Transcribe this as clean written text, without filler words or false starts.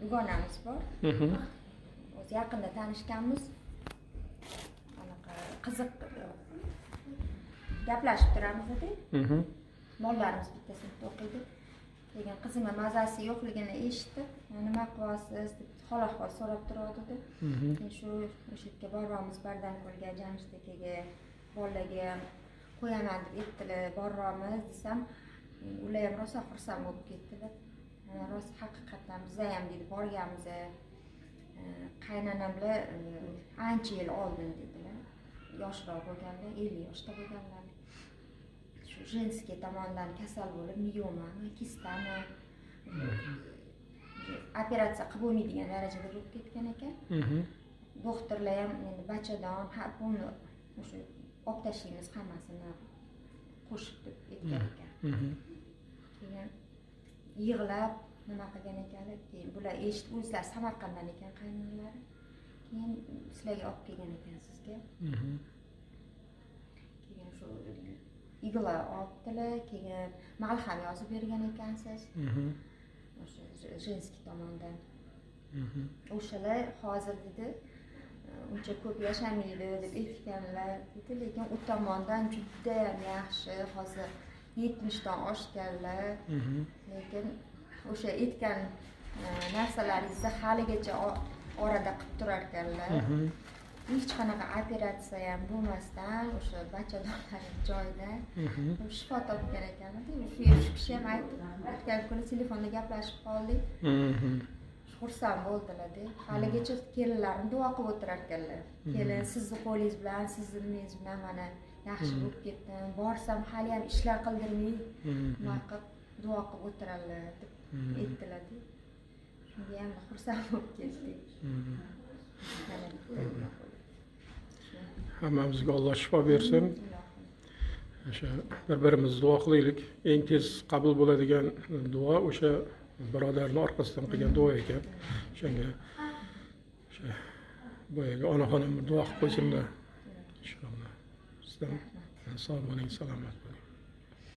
dugonamiz bor. O'zi yaqinda tanishganmiz. Anaqa qiziq gaplashib turamiz-da. Mollarimiz bitta sinfda o'qiydi. Keyin qizimga mazasi yo'qligini eshitib, nima qilyapsiz deb xol-ahvol so'rab turadi. Keyin shu o'sha yerga boramiz, Bardanko'lga, Jamshid akaga, bolalarga ham qo'yaman deb aytdilar, boramiz desam, ular ham rosa xursand bo'lib ketdilar. Rost haqiqatan biz ham dedi borganmiz. Qaynonam bilan ancha yil oldin dedilar. Yoshroq bo'lganlar, 50 yoshda bo'lganlar. Shu jenskiy tomondan kasal bo'lib, miyomami, kistami operatsiya qilib bo'lmaydigan darajada bo'lib ketgan ekan. Doktorlar ham endi bachadon, buni o'sha olib tashlaymiz hammasini qo'shib deb aytgan ekan. Keyin yig'lab nima qilgan ekanlar, keyin bular eshitib, o'zlari Samarqanddan ekan qaynonalari. Keyin sizlarga olib kelgan ekan sizga. Keyin shu igla olibdilar, keyin malham yozib bergan ekansiz. O'sha jenskiy tomondan. O'shalar hozir dedi, uncha ko'p yashamaydi deb aytganlar dedi, lekin u tomondan juda ham yaxshi, hozir 70 dan oshganlar. Lekin o'sha aytgan narsalaringizni haligacha orada qilib turar ekanlar. Hech qanaqa operatsiya ham bo'lmasdan o'sha bachadonlar joyida shifo topgan ekan-da. Shu kishi ham aytdi, o'tgan kuni telefonda gaplashib qoldik. Xursand bo'ldilar-da. Haligacha kelinlarini duo qilib o'tirar ekanlar. Kelin, sizni qo'lingiz bilan, sizni nimangiz bilan mana yaxshi bo'lib ketdim. Borsam hali ham ishlar qildirmay, nima qilib duo qilib o'tirarlar deb aytdilar-da. Shunga ham xursand bo'lib ketdik. Hammamizga Alloh shifo bersin. O'sha bir-birimizni duo qilaylik. Eng tez qabul bo'ladigan duo o'sha birodarning orqasidan qilgan duo ekan. O'shanga o'sha boyaga onaxonim duo qilib qo'ysinlar. Inshaalloh. Sizdan sog' bo'ling, salomat bo'ling.